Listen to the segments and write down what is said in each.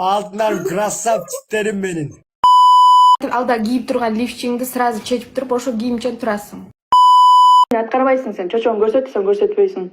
Алтынарым, красавчиктерим менин. Алда кийип турган лифчиңди сразу чечип туруп ошо кийимчен турасың. Аткарбайсың сен, чочоң көрсөт десең көрсөтпөйсүң.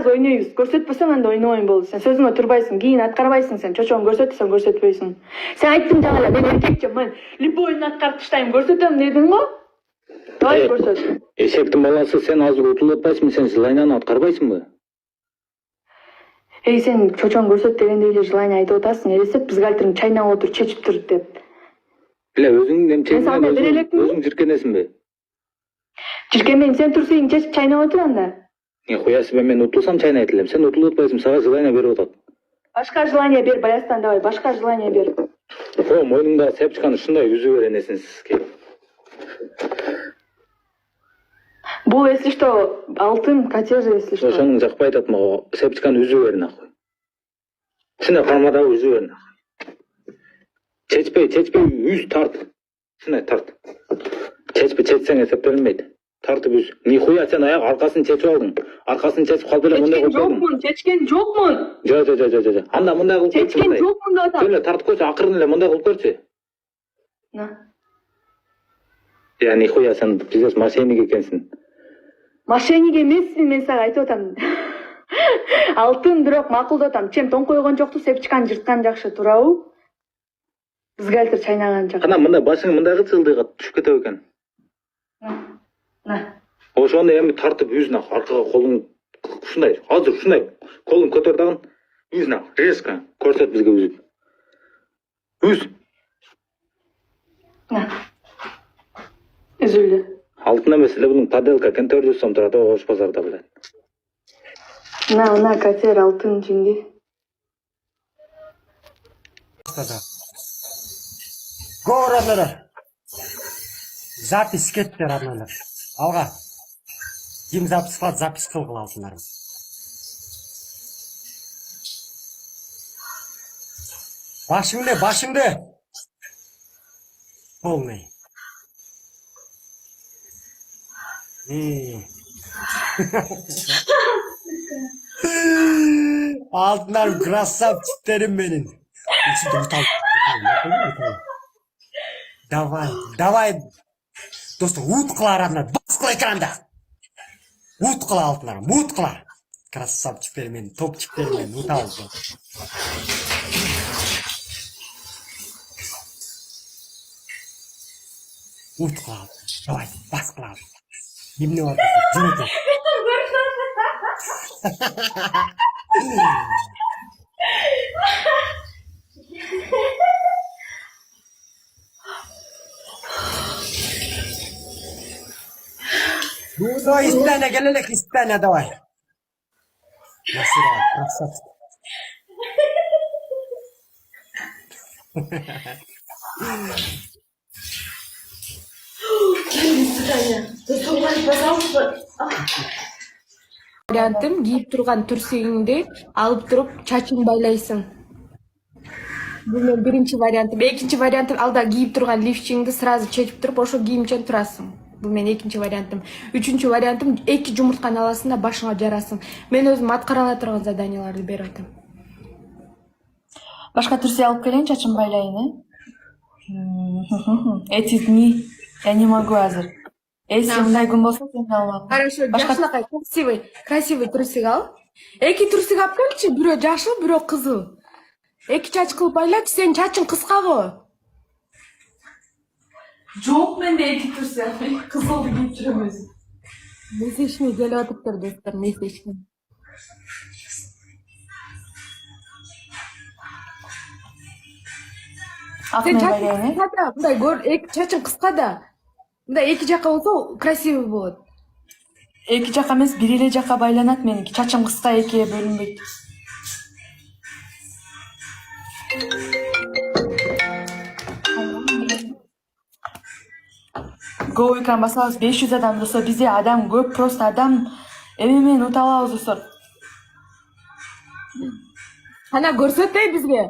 Ойнойбуз. Көрсөтпөсөң анда ойнобойм болду. Сен сөзүңө турбайсың, кийин аткарбайсың сен. Чочоң көрсөт десең көрсөтпөйсүң. Сен айттың жаңы эле, мен эркекчим, мен любой ойун аткарып таштайм, көрсөтөм дедиң го? Давай көрсөт. Эшектин баласы, сен азыр утулуп атпайсыңбы, сен желанияны аткарбайсыңбы? Сен чочоң көрсөт дегенде эле желание айтып атасың, элестет бизгальтериң чайнап отуруп чечип тур деп. Эле өзүң сага бере элекмин? өзүң жиркенесиңби? Жиркенбейм, сен турсуң чечип чайнап отур анда. Куя себе, мен утулсам чайнайт элем. Сен утулуп атпайсың, сага желание берип атат. Башка желание бер, баястан давай, башка желание бер. Мойнуңдагы сепчиканы ушундай үзүп бер энесин сизге. Бул если что, алтын, катежа, если что. Ошону жакпай атат мага. Сепчиканы үзүп бер нахуй. Ушундай формадагы үзүп бер нахуй. Чечпей, үз тарт. Ушундай тарт. Чечсең эсептелинбейт. Тартып үз. Нихуя сен аяк аркасын чечип алдың. Аркасын чечип калды эле мындай кылып. Чечкен жокмун. Жо. Анда мындай кылып көрчү. Чечкен жокмун деп атам. Эле тартып койчу, акырын эле мындай кылып көрчү. Я нихуя сен пиздец мошенник экенсиң. Мошенник эмесмин, мен сага айтып атам. Алтын бирок макулдап атам. Чем тоң койгон жокту, сепчиканы жырткан жакшы, туурабы? Бизгальтер чайнаган жакшы. Кана мындай башың мындай кылчы ылдыйга түшүп кетет экен. Ошону эми тартып үз нахуй, аркага колуң ушундай, азыр ушундай колуң көтөр дагы үз нахуй, резко көрсөт бизге үзүп. Үз. Үзүлдү. Алтын эмес эле бунун поделка экен, 400 сом турат, Ош базарда белет. На катер алтын жинди. Го, роднолар. Запись кетти, роднолар. Алга. Ким запись кылат, запись кылгыла алтындарым. Башыңды. Полный. Алтынарым, красавчиктерим менин. Давай. Достum, уткыла арамда, баскыла экранда. Уткыла алтынарым, уткыла. Красавчиктерим менин, топчиктерим менин, утабыз. Уткыла, давай, баскыла. Эмне бар десең, Ну, давай, Испания, гелелек, Испания, давай. Насирай, красавчик. Вариантым кийип турган түрсегиңди алып туруп чачың байлайсың. Бул менин биринчи вариантым. Экинчи вариантым алда кийип турган лифчиңди сразу чечип туруп ошо кийимчен турасың. Бул менин экинчи вариантым. Үчүнчү вариантым 2 жумуртканы аласың да башыңа жарасың. Мен өзүм аткара ала турган заданияларды берип атам. Башка түрсе алып келейин, чачым байлайын, Эти дни я не могу азыр. Если мындай күн болсо, сен алып. Хорошо, жакшынакай красивый трусик ал. 2 трусик алып келчи, бирөө жашыл, бирөө кызыл. 2 чач кылып байлачы, сенин чачың кыска го. Жок менде 2 түрсе, кызылды кийип жүрөм өзүм. Месячный келип атыптыр достор, месячный. Сен чачың кыска да, мындай көр, чачың кыска да. Мындай 2 жака болсо красивый болот. 2 жака эмес, бир эле жака байланат меники. Чачым кыска 2-ге бөлүнбөйт. Go экран басабыз 500 адам болсо бизде адам көп, просто адам эме менен ута алабыз достор. Кана көрсөтпөй бизге.